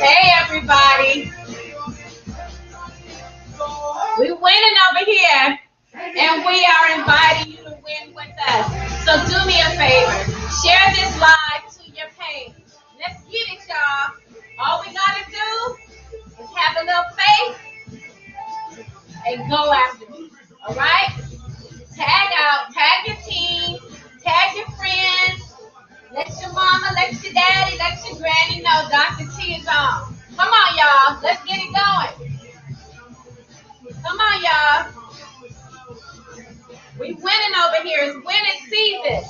Hey everybody, we winning over here and we are inviting you to win with us. So do me a favor, share this live to your page. Let's get it, y'all. All we gotta do is have a little faith and go after it. All right? Tag out, tag your team, tag your friends. Let your mama, let your daddy, let your granny know Dr. T is on. Come on, y'all. Let's get it going. Come on, y'all. We winning over here. It's winning season.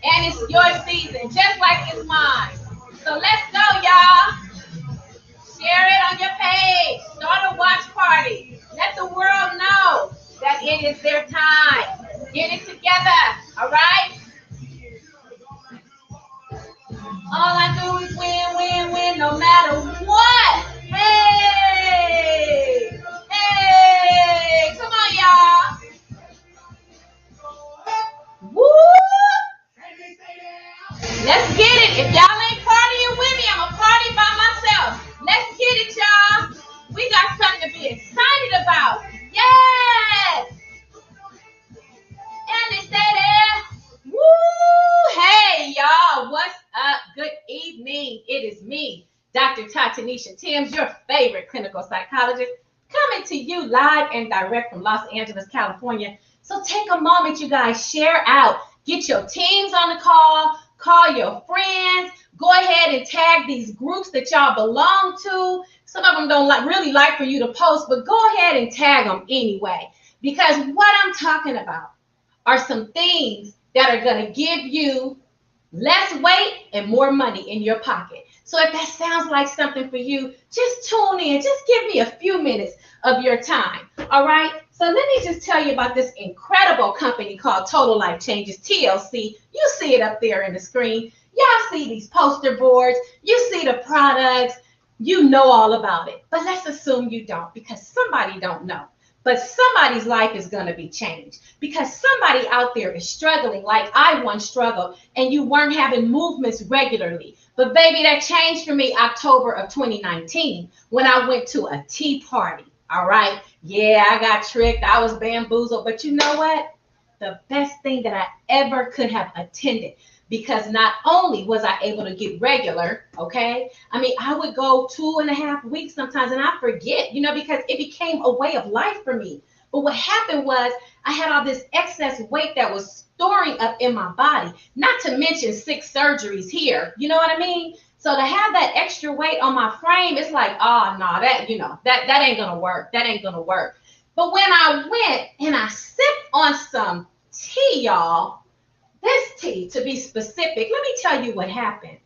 And it's your season, just like it's mine. So let's go, y'all. Share it on your page. Start a watch party. Let the world know that it is their time. Get it together. All right? All I do is win, win, win, no matter what. Hey! Hey! Come on, y'all. Woo! Let's get it. If y'all ain't partying with me, I'm a party by myself. Let's get it, y'all. We got something to be excited about. Yes! And they say that. Woo! Hey, y'all. What's up? Good evening. It is me, Dr. Tatanisha Timms, your favorite clinical psychologist, coming to you live and direct from Los Angeles, California. So take a moment, you guys, share out. Get your teams on the call your friends. Go ahead and tag these groups that y'all belong to. Some of them don't really like for you to post, but go ahead and tag them anyway. Because what I'm talking about are some things that are going to give you less weight and more money in your pocket. So if that sounds like something for you, just tune in. Just give me a few minutes of your time. All right? So let me just tell you about this incredible company called Total Life Changes, TLC. You see it up there in the screen. Y'all see these poster boards. You see the products. You know all about it. But let's assume you don't, because somebody don't know. But somebody's life is going to be changed because somebody out there is struggling like I once struggled, and you weren't having movements regularly. But baby, that changed for me October of 2019 when I went to a tea party. All right. Yeah, I got tricked. I was bamboozled. But you know what? The best thing that I ever could have attended, because not only was I able to get regular, okay? I mean, I would go 2.5 weeks sometimes and I forget, because it became a way of life for me. But what happened was I had all this excess weight that was storing up in my body, not to mention 6 surgeries here. You know what I mean? So to have that extra weight on my frame, it's like, oh, no, that ain't going to work. That ain't going to work. But when I went and I sipped on some tea, y'all, this tea, to be specific, let me tell you what happened.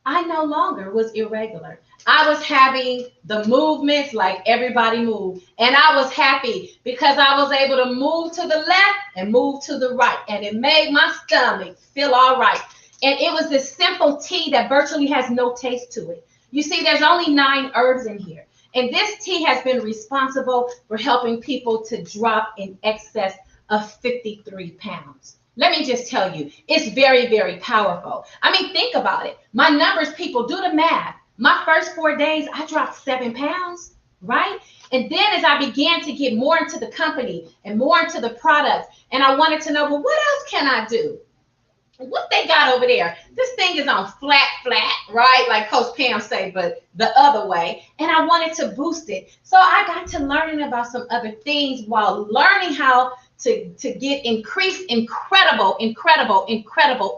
I no longer was irregular. I was having the movements like everybody moved. And I was happy because I was able to move to the left and move to the right. And it made my stomach feel all right. And it was this simple tea that virtually has no taste to it. You see, there's only 9 herbs in here. And this tea has been responsible for helping people to drop in excess of 53 pounds. Let me just tell you, it's very, very powerful. I mean, think about it. My numbers, people, do the math. My first 4 days, I dropped 7 pounds, right? And then as I began to get more into the company and more into the products, and I wanted to know, well, what else can I do? What they got over there? This thing is on flat, right? Like Coach Pam say, but the other way. And I wanted to boost it. So I got to learning about some other things while learning how to get increased incredible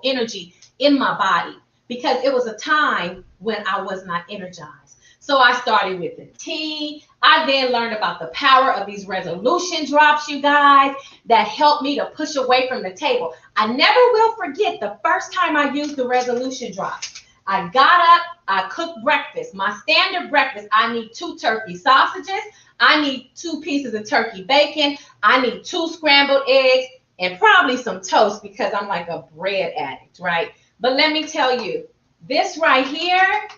energy in my body, because it was a time when I was not energized. So I started with the tea. I then learned about the power of these resolution drops, you guys, that helped me to push away from the table. I never will forget the first time I used the resolution drops. I got up, I cooked breakfast. My standard breakfast, I need 2 turkey sausages. I need 2 pieces of turkey bacon. I need 2 scrambled eggs and probably some toast because I'm like a bread addict, right? But let me tell you, this right here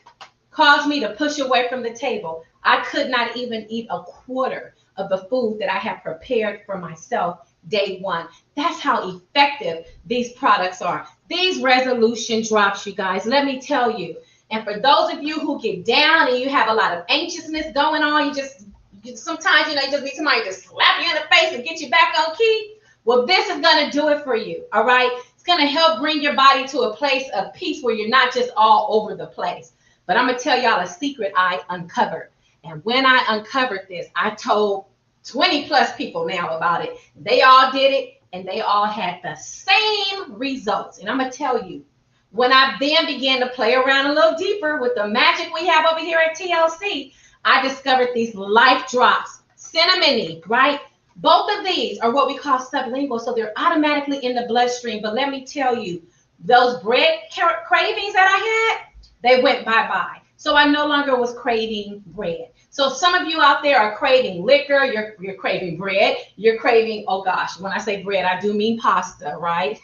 caused me to push away from the table. I could not even eat a quarter of the food that I had prepared for myself day one. That's how effective these products are. These resolution drops, you guys, let me tell you. And for those of you who get down and you have a lot of anxiousness going on, sometimes, you just need somebody to slap you in the face and get you back on key. Well, this is going to do it for you. All right. It's going to help bring your body to a place of peace where you're not just all over the place. But I'm going to tell y'all a secret I uncovered. And when I uncovered this, I told 20 plus people now about it. They all did it and they all had the same results. And I'm going to tell you, when I then began to play around a little deeper with the magic we have over here at TLC, I discovered these life drops, cinnamon, right? Both of these are what we call sublingual, so they're automatically in the bloodstream. But let me tell you, those bread cravings that I had, they went bye-bye. So I no longer was craving bread. So some of you out there are craving liquor, you're craving bread, you're craving, oh gosh, when I say bread, I do mean pasta, right?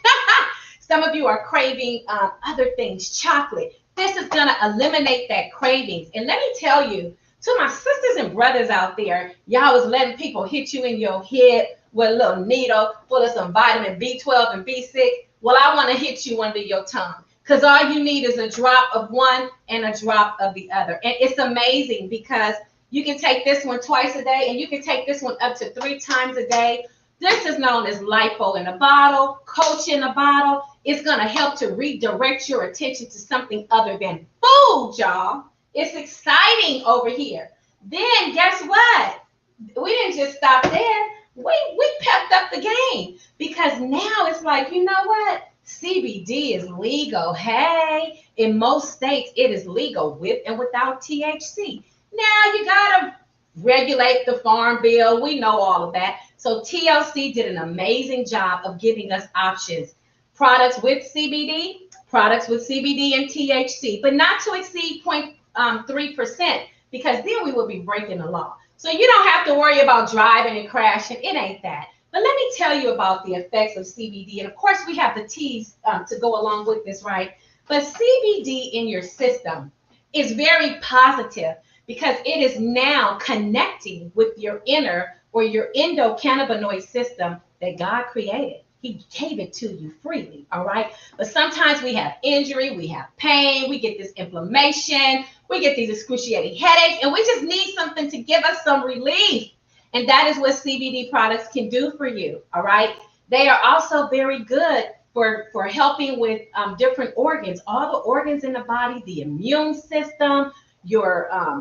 Some of you are craving other things, chocolate. This is going to eliminate that cravings. And let me tell you, to my sisters and brothers out there, y'all was letting people hit you in your head with a little needle full of some vitamin B12 and B6. Well, I want to hit you under your tongue, because all you need is a drop of one and a drop of the other. And it's amazing because you can take this one twice a day and you can take this one up to 3 times a day. This is known as lipo in a bottle, coach in a bottle. It's going to help to redirect your attention to something other than food, y'all. It's exciting over here. Then guess what? We didn't just stop there. We pepped up the game, because now it's like, you know what? CBD is legal. Hey, in most states, it is legal with and without THC. Now you got to regulate the farm bill. We know all of that. So TLC did an amazing job of giving us options. Products with CBD, products with CBD and THC, but not to exceed 0.3%, because then we would be breaking the law. So you don't have to worry about driving and crashing. It ain't that. But let me tell you about the effects of CBD. And of course, we have the teas to go along with this, right? But CBD in your system is very positive, because it is now connecting with your inner or your endocannabinoid system that God created. He gave it to you freely, all right? But sometimes we have injury, we have pain, we get this inflammation, we get these excruciating headaches, and we just need something to give us some relief. And that is what CBD products can do for you, all right? They are also very good for helping with different organs, all the organs in the body, the immune system, your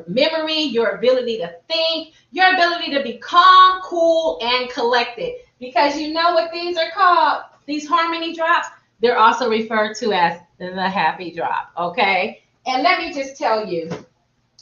memory, your ability to think, your ability to be calm, cool, and collected. Because you know what these are called, these harmony drops? They're also referred to as the happy drop, okay? And let me just tell you,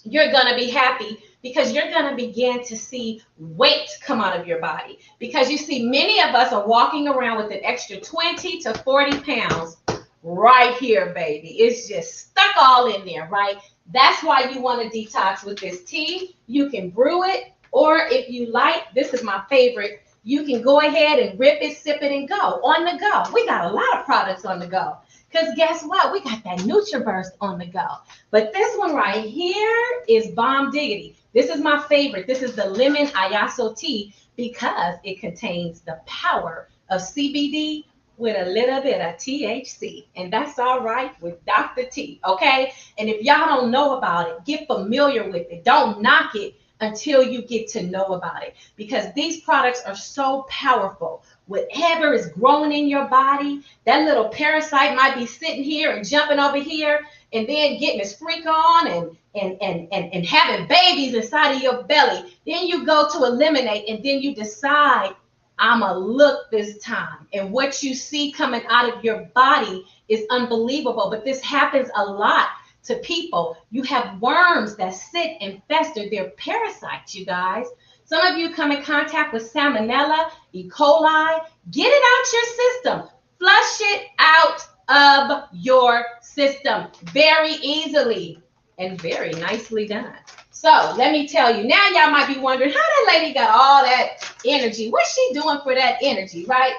you're going to be happy, because you're going to begin to see weight come out of your body. Because you see, many of us are walking around with an extra 20 to 40 pounds right here, baby. It's just stuck all in there, right? That's why you want to detox with this tea. You can brew it, or if you like, this is my favorite, you can go ahead and rip it, sip it, and go on the go. We got a lot of products on the go, because guess what? We got that NutriBurst on the go. But this one right here is bomb diggity. This is my favorite. This is the lemon ayaso tea, because it contains the power of CBD with a little bit of THC. And that's all right with Dr. T, okay? And if y'all don't know about it, get familiar with it. Don't knock it until you get to know about it, because these products are so powerful. Whatever is growing in your body, that little parasite might be sitting here and jumping over here and then getting his freak on and having babies inside of your belly. Then you go to eliminate, and then you decide, I'ma look this time. And what you see coming out of your body is unbelievable. But this happens a lot to people. You have worms that sit and fester. They're parasites, you guys. Some of you come in contact with Salmonella, E. coli. Get it out your system. Flush it out of your system very easily and very nicely done. So let me tell you, now y'all might be wondering how that lady got all that energy. What's she doing for that energy, right?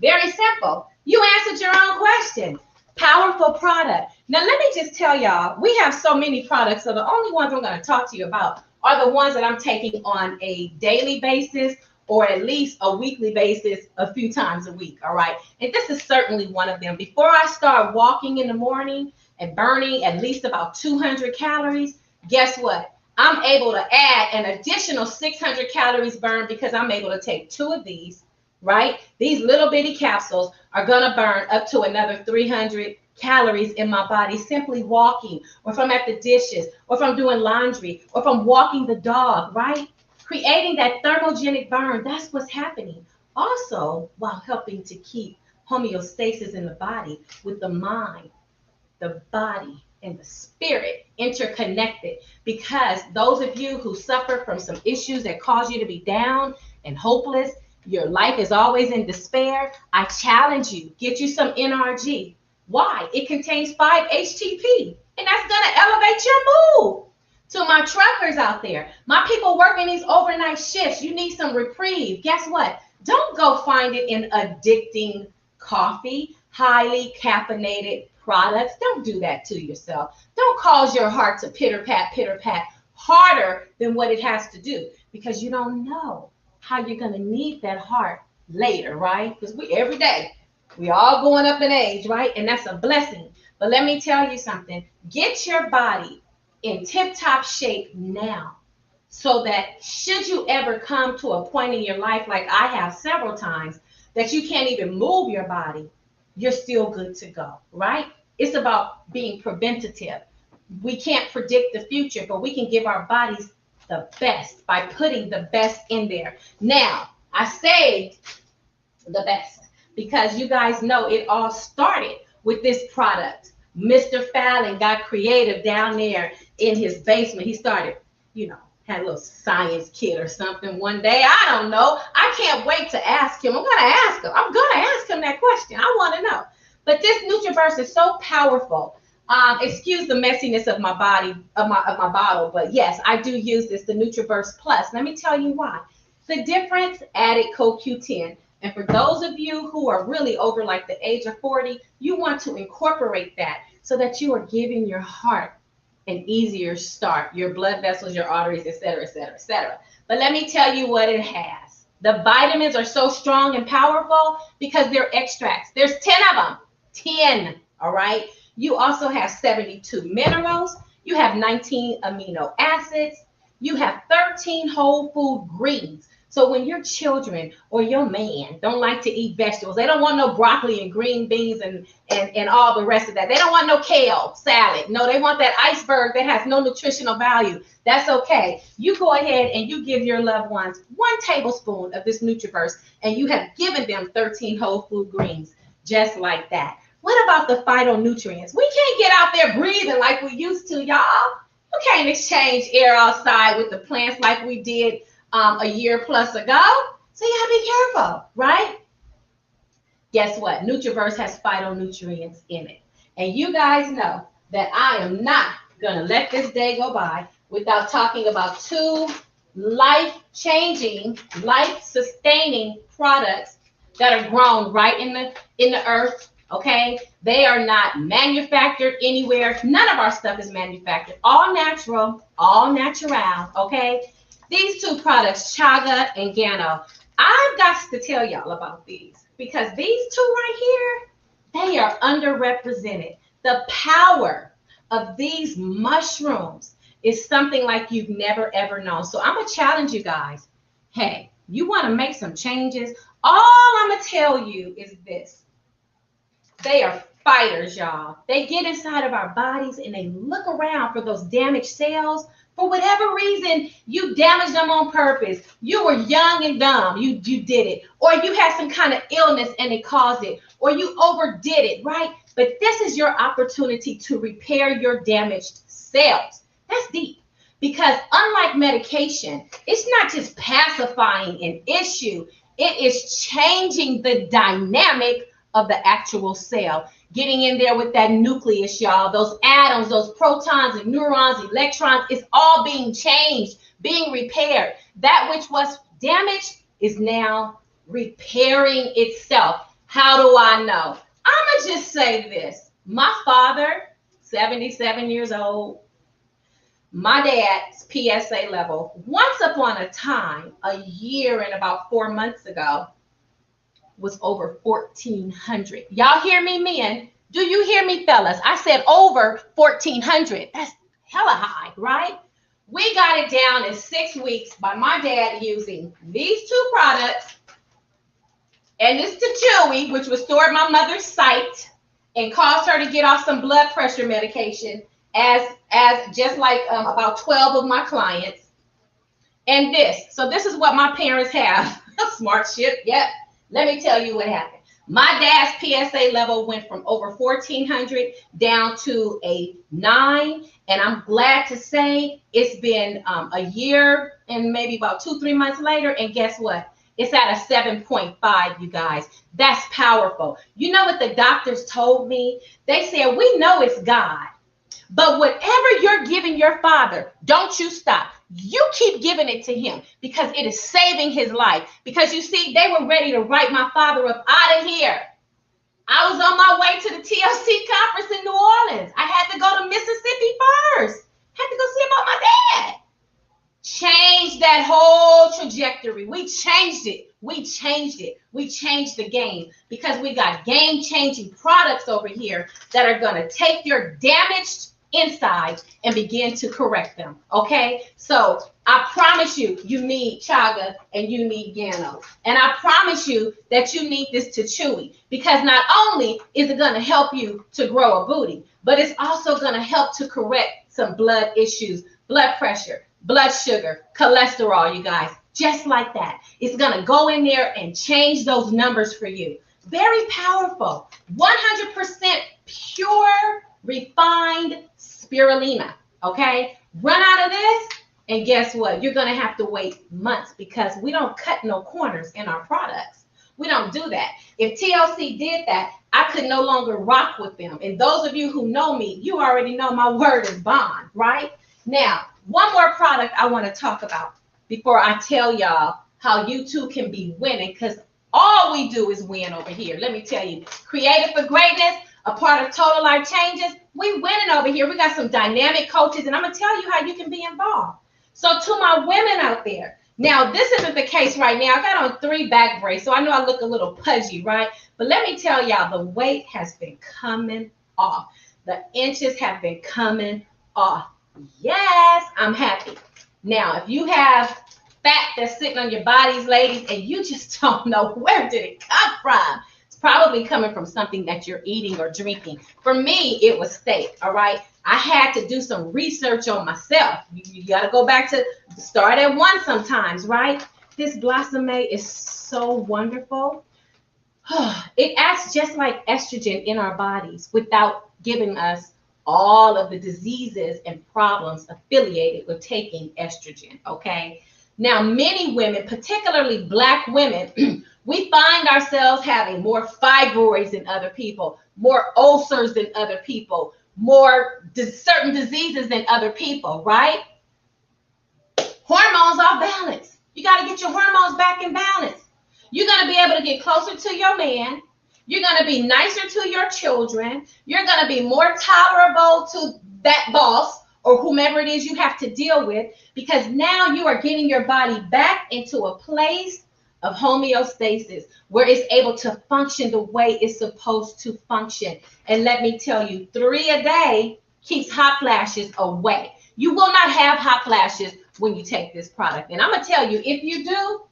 Very simple. You answered your own question. Powerful product. Now, let me just tell y'all, we have so many products, so the only ones I'm going to talk to you about are the ones that I'm taking on a daily basis, or at least a weekly basis, a few times a week, all right? And this is certainly one of them. Before I start walking in the morning and burning at least about 200 calories, guess what? I'm able to add an additional 600 calories burned because I'm able to take 2 of these, right? These little bitty capsules are going to burn up to another 300 calories in my body simply walking, or if I'm at the dishes, or if I'm doing laundry, or if I'm walking the dog, right? Creating that thermogenic burn, that's what's happening. Also, while helping to keep homeostasis in the body with the mind, the body, and the spirit interconnected. Because those of you who suffer from some issues that cause you to be down and hopeless, your life is always in despair, I challenge you, get you some NRG. Why? It contains 5-HTP, and that's going to elevate your mood. To my truckers out there, my people working these overnight shifts, you need some reprieve. Guess what? Don't go find it in addicting coffee, highly caffeinated products. Don't do that to yourself. Don't cause your heart to pitter pat harder than what it has to do, because you don't know how you're going to need that heart later, right? Because every day, we all going up in age, right? And that's a blessing. But let me tell you something. Get your body in tip-top shape now, so that should you ever come to a point in your life, like I have several times, that you can't even move your body, you're still good to go, right? It's about being preventative. We can't predict the future, but we can give our bodies the best by putting the best in there. Now, I say the best because you guys know it all started with this product. Mr. Fallon got creative down there in his basement. He started, had a little science kit or something one day. I don't know. I can't wait to ask him. I'm going to ask him that question. I want to know. But this NutriBurst is so powerful. Excuse the messiness of my body, of my bottle, but yes, I do use this, the NutriBurst Plus. Let me tell you why. The difference, added CoQ10. And for those of you who are really over like the age of 40, you want to incorporate that so that you are giving your heart an easier start, your blood vessels, your arteries, et cetera, et cetera, et cetera. But let me tell you what it has. The vitamins are so strong and powerful because they're extracts. There's 10 of them. 10, all right? You also have 72 minerals. You have 19 amino acids. You have 13 whole food greens. So when your children or your man don't like to eat vegetables, they don't want no broccoli and green beans and all the rest of that. They don't want no kale salad. No, they want that iceberg that has no nutritional value. That's okay. You go ahead and you give your loved ones 1 tablespoon of this NutriBurst, and you have given them 13 whole food greens just like that. What about the phytonutrients? We can't get out there breathing like we used to, y'all. You can't exchange air outside with the plants like we did a year plus ago. So you gotta be careful, right? Guess what? NutriBurst has phytonutrients in it. And you guys know that I am not gonna let this day go by without talking about 2 life-changing, life-sustaining products that are grown right in the earth. Okay, they are not manufactured anywhere. None of our stuff is manufactured. All natural, all natural. Okay, these 2 products, Chaga and Gano, I've got to tell y'all about these because these 2 right here, they are underrepresented. The power of these mushrooms is something like you've never ever known. So I'm gonna challenge you guys. Hey, you want to make some changes? All I'm gonna tell you is this. They are fighters, y'all. They get inside of our bodies and they look around for those damaged cells. For whatever reason, you damaged them on purpose. You were young and dumb. You did it. Or you had some kind of illness and it caused it. Or you overdid it, right? But this is your opportunity to repair your damaged cells. That's deep. Because unlike medication, it's not just pacifying an issue. It is changing the dynamic of the actual cell, getting in there with that nucleus, y'all, those atoms, those protons and neurons, electrons, it's all being changed, being repaired. That which was damaged is now repairing itself. How do I know? I'm gonna just say this. My father, 77 years old, my dad's PSA level, once upon a time, a year and about 4 months ago, was over 1,400. Y'all hear me, men? Do you hear me, fellas? I said over 1,400. That's hella high, right? We got it down in 6 weeks by my dad using these two products and this Chewy, which restored my mother's sight and caused her to get off some blood pressure medication, as just like about 12 of my clients. And this. So this is what my parents have. Smart ship. Yep. Let me tell you what happened. My dad's PSA level went from over 1,400 down to a 9. And I'm glad to say it's been a year and maybe about 2-3 months later. And guess what? It's at a 7.5, you guys. That's powerful. You know what the doctors told me? They said, we know it's God, but whatever you're giving your father, don't you stop. You keep giving it to him because it is saving his life. Because you see, they were ready to write my father up out of here. I was on my way to the TLC conference in New Orleans. I had to go to Mississippi first. Had to go see about my dad. Changed that whole trajectory. We changed it. We changed it. We changed the game because we got game-changing products over here that are going to take your damaged inside and begin to correct them. Okay, so I promise you, you need chaga and you need Gano, and I promise you that you need this Chewy, because not only is it going to help you to grow a booty, but it's also going to help to correct some blood issues, blood pressure, blood sugar, cholesterol, you guys, just like that. It's going to go in there and change those numbers for you. Very powerful, 100% pure, refined spirulina. Okay, run out of this and guess what? You're going to have to wait months because we don't cut no corners in our products. We don't do that. If TLC did that, I could no longer rock with them. And those of you who know me, you already know my word is bond, right? Now, one more product I want to talk about before I tell y'all how you too can be winning, because all we do is win over here. Let me tell you, Created for Greatness, a part of Total Life Changes, we winning over here. We got some dynamic coaches, and I'm going to tell you how you can be involved. So to my women out there, now this isn't the case right now. I got on 3 back braces, so I know I look a little pudgy, right? But let me tell y'all, the weight has been coming off. The inches have been coming off. Yes, I'm happy. Now, if you have fat that's sitting on your bodies, ladies, and you just don't know where did it come from, it's probably coming from something that you're eating or drinking. For me, it was steak, all right? I had to do some research on myself. You got to go back to start at 1 sometimes, right? This Blossom-A is so wonderful. It acts just like estrogen in our bodies without giving us all of the diseases and problems affiliated with taking estrogen, okay? Now, many women, particularly Black women, we find ourselves having more fibroids than other people, more ulcers than other people, more certain diseases than other people, right? Hormones off balance. You got to get your hormones back in balance. You're going to be able to get closer to your man. You're going to be nicer to your children. You're going to be more tolerable to that boss or whomever it is you have to deal with, because now you are getting your body back into a place of homeostasis where it's able to function the way it's supposed to function. And let me tell you, 3 a day keeps hot flashes away. You will not have hot flashes when you take this product. And I'm going to tell you, if you do,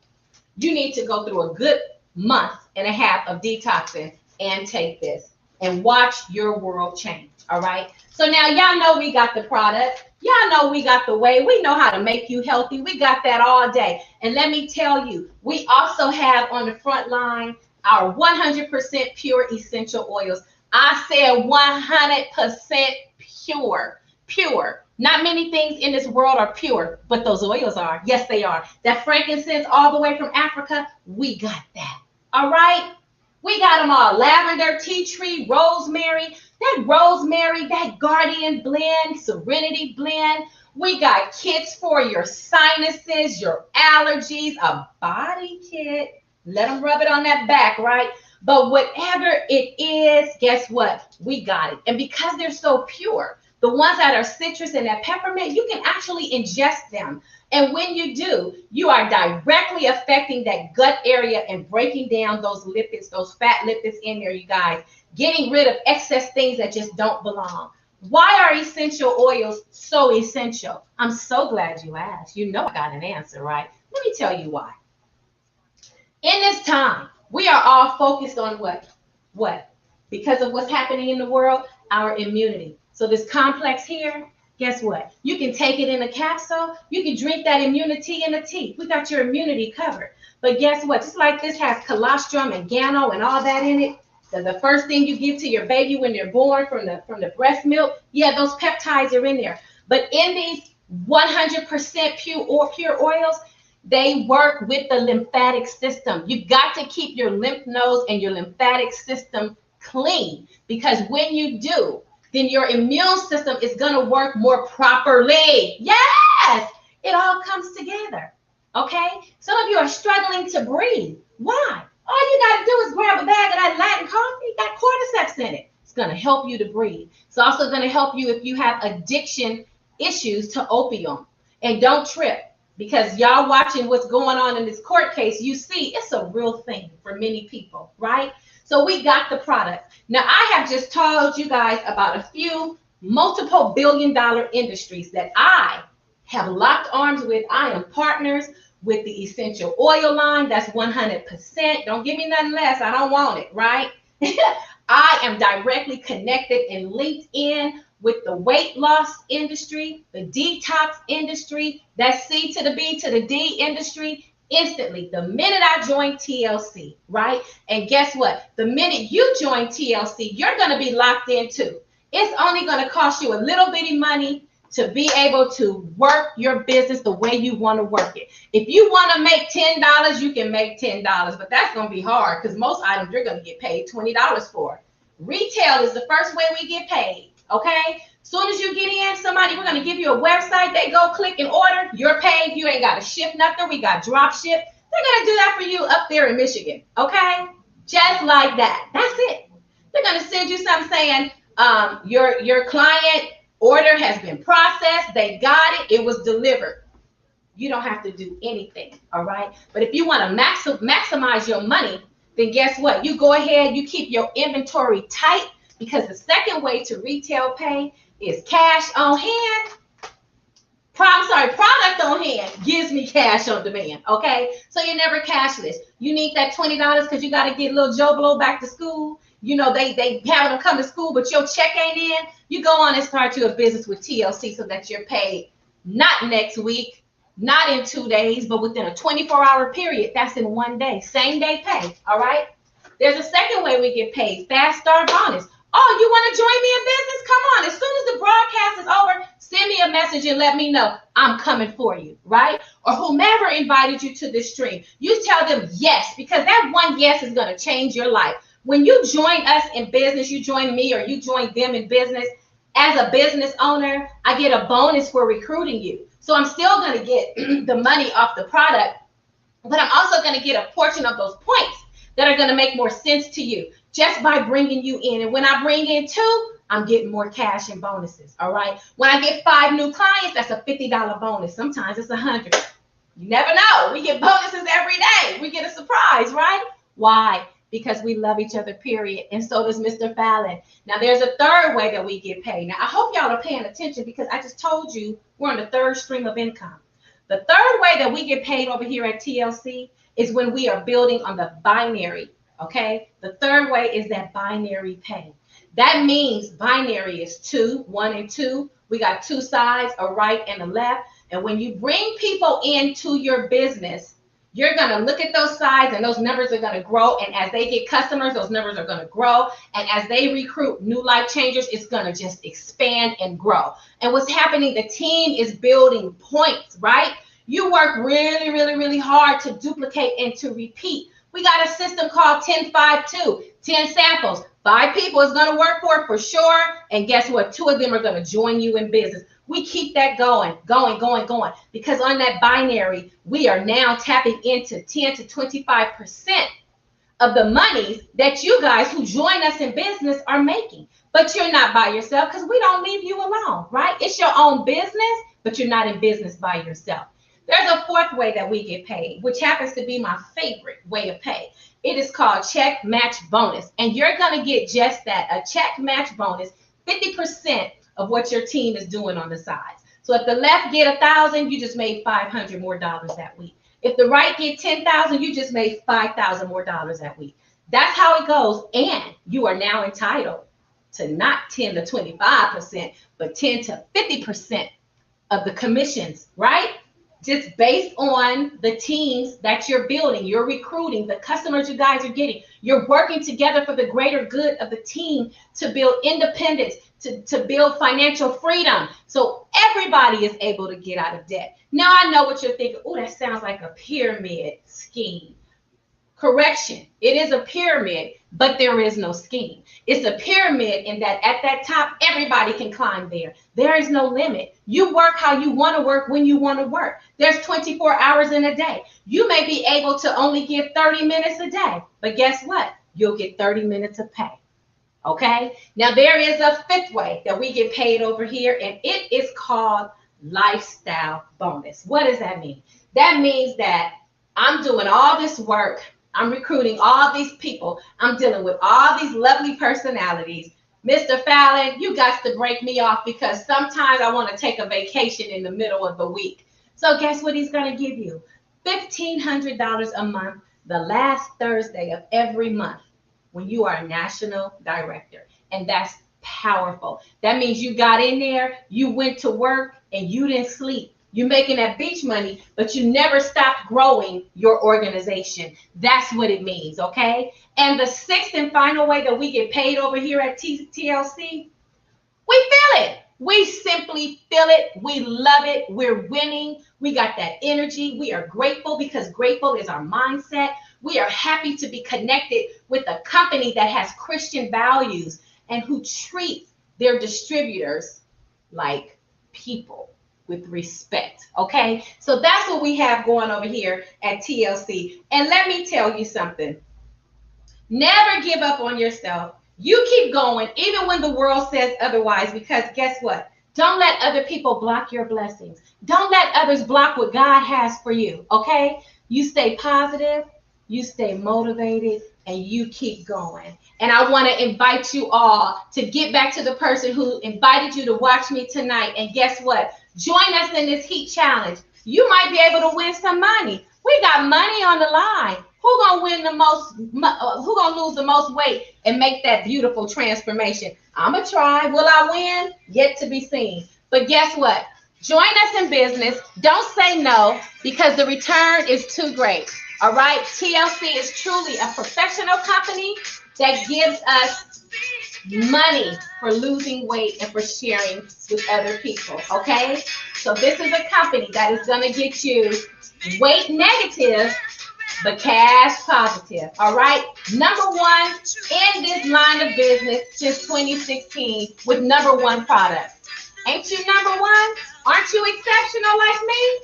you need to go through a good month and a half of detoxing and take this and watch your world change. All right. So now y'all know we got the product. Y'all know we got the way. We know how to make you healthy. We got that all day. And let me tell you, we also have on the front line our 100% pure essential oils. I said 100% pure. Pure. Not many things in this world are pure, but those oils are. Yes, they are. That frankincense all the way from Africa, we got that. All right? We got them all. Lavender, tea tree, rosemary. That rosemary, that Guardian blend, Serenity blend. We got kits for your sinuses, your allergies, a body kit. Let them rub it on that back, right? But whatever it is, guess what? We got it. And because they're so pure, the ones that are citrus and that peppermint, you can actually ingest them. And when you do, you are directly affecting that gut area and breaking down those lipids, those fat lipids in there, you guys. getting rid of excess things that just don't belong. Why are essential oils so essential? I'm so glad you asked. You know I got an answer, right? Let me tell you why. In this time, we are all focused on what? What? Because of what's happening in the world, our immunity. So this complex here, guess what? You can take it in a capsule. You can drink that immunity in a tea. We got your immunity covered. But guess what? Just like this has colostrum and gano and all that in it, the first thing you give to your baby when they're born from the breast milk, yeah, those peptides are in there. But in these 100% pure oils, they work with the lymphatic system. You've got to keep your lymph nodes and your lymphatic system clean, because when you do, then your immune system is going to work more properly. Yes, it all comes together. Okay, some of you are struggling to breathe. Why? All you got to do is grab a bag of that Latin coffee, got cordyceps in it. It's going to help you to breathe. It's also going to help you if you have addiction issues to opium. And don't trip, because y'all watching what's going on in this court case, you see it's a real thing for many people, right? So we got the product. Now, I have just told you guys about a few multiple billion-dollar industries that I have locked arms with. I am partners with the essential oil line. That's 100%. Don't give me nothing less. I don't want it, right? I am directly connected and linked in with the weight loss industry, the detox industry, that C to the B to the D industry, instantly, the minute I joined TLC, right? And guess what? The minute you join TLC, you're going to be locked in too. It's only going to cost you a little bitty money to be able to work your business the way you want to work it. If you want to make $10, you can make $10, but that's going to be hard because most items you're going to get paid $20 for. Retail is the first way we get paid, okay? Soon as you get in, we're going to give you a website. They go click and order. You're paid. You ain't got to ship nothing. We got drop ship. They're going to do that for you up there in Michigan, okay? Just like that. That's it. They're going to send you something saying your client order has been processed. They got it. It was delivered. You don't have to do anything, all right? But if you want to maximize your money, then guess what? You go ahead, you keep your inventory tight, because the second way to retail pay is cash on hand. Product on hand gives me cash on demand, okay? So you're never cashless. You need that $20 because you got to get little Joe Blow back to school. You know, they having them come to school, but your check ain't in. You go on and start you a business with TLC so that you're paid not next week, not in 2 days, but within a 24-hour period. That's in 1 day, same day pay, all right? There's a second way we get paid, Fast Start Bonus. Oh, you want to join me in business? Come on. As soon as the broadcast is over, send me a message and let me know I'm coming for you, right? Or whomever invited you to this stream, you tell them yes, because that one yes is going to change your life. When you join us in business, you join me or you join them in business, as a business owner, I get a bonus for recruiting you. So I'm still going to get the money off the product, but I'm also going to get a portion of those points that are going to make more sense to you just by bringing you in. And when I bring in 2, I'm getting more cash and bonuses, all right? When I get 5 new clients, that's a $50 bonus. Sometimes it's $100. You never know. We get bonuses every day. We get a surprise, right? Why? Because we love each other, period. And so does Mr. Fallon. Now, there's a third way that we get paid. Now, I hope y'all are paying attention, because I just told you we're on the third stream of income. The third way that we get paid over here at TLC is when we are building on the binary, okay? The third way is that binary pay. That means binary is 2, 1 and 2. We got 2 sides, a right and a left. And when you bring people into your business, you're going to look at those sides, and those numbers are going to grow. And as they get customers, those numbers are going to grow. And as they recruit new life changers, it's going to just expand and grow. And what's happening, the team is building points, right? You work really, really, really hard to duplicate and to repeat. We got a system called 10-5-2, 10 samples. 5 people is going to work for sure. And guess what? 2 of them are going to join you in business. We keep that going. Because on that binary, we are now tapping into 10 to 25% of the monies that you guys who join us in business are making. But you're not by yourself, because we don't leave you alone, right? It's your own business, but you're not in business by yourself. There's a fourth way that we get paid, which happens to be my favorite way of pay. It is called check match bonus. And you're going to get just that, a check match bonus, 50% of what your team is doing on the sides. So if the left get 1,000, you just made $500 more that week. If the right get 10,000, you just made $5,000 more that week. That's how it goes. And you are now entitled to not 10 to 25%, but 10 to 50% of the commissions, right? Just based on the teams that you're building, you're recruiting, the customers you guys are getting. You're working together for the greater good of the team to build independence, to build financial freedom. So everybody is able to get out of debt. Now I know what you're thinking. Oh, that sounds like a pyramid scheme. Correction, it is a pyramid, but there is no scheme. It's a pyramid in that at that top, everybody can climb there. There is no limit. You work how you want to work when you want to work. There's 24 hours in a day. You may be able to only give 30 minutes a day, but guess what? You'll get 30 minutes of pay. Okay? Now, there is a fifth way that we get paid over here, and it is called lifestyle bonus. What does that mean? That means that I'm doing all this work. I'm recruiting all these people. I'm dealing with all these lovely personalities. Mr. Fallon, you got to break me off because sometimes I want to take a vacation in the middle of the week. So guess what he's going to give you? $1,500 a month, the last Thursday of every month when you are a national director. And that's powerful. That means you got in there, you went to work, and you didn't sleep. You're making that beach money, but you never stopped growing your organization. That's what it means, okay? And the sixth and final way that we get paid over here at TLC, we feel it. We simply feel it. We love it. We're winning. We got that energy. We are grateful because grateful is our mindset. We are happy to be connected with a company that has Christian values and who treats their distributors like people with respect. Okay, so that's what we have going over here at TLC. And let me tell you something. Never give up on yourself. You keep going even when the world says otherwise, because guess what? Don't let other people block your blessings. Don't let others block what God has for you. Okay, you stay positive, you stay motivated, and you keep going. And I want to invite you all to get back to the person who invited you to watch me tonight. And guess what? Join us in this heat challenge. You might be able to win some money. We got money on the line. Who gonna win the most? Who gonna lose the most weight and make that beautiful transformation? I'ma try. Will I win? Yet to be seen. But guess what? Join us in business. Don't say no because the return is too great. All right. TLC is truly a professional company that gives us money for losing weight and for sharing with other people. Okay. So this is a company that is going to get you weight negative, but cash positive. All right. Number one in this line of business since 2016 with number one product. Ain't you number one? Aren't you exceptional like me?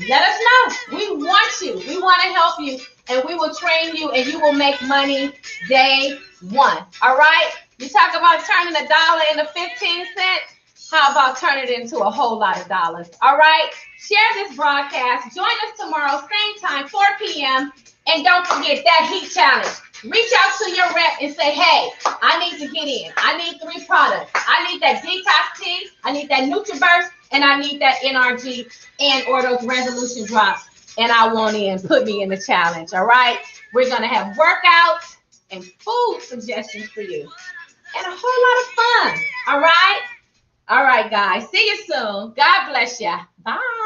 Let us know. We want you. We want to help you. And we will train you and you will make money day one. All right? You talk about turning $1 into 15 cents. How about turning it into a whole lot of dollars? All right? Share this broadcast. Join us tomorrow, same time, 4 p.m. And don't forget that heat challenge. Reach out to your rep and say, hey, I need to get in. I need 3 products. I need that detox tea. I need that NutriBurst. And I need that NRG and or those resolution drops. And I want in. Put me in the challenge. All right. We're going to have workouts and food suggestions for you. And a whole lot of fun. All right. All right, guys. See you soon. God bless you. Bye.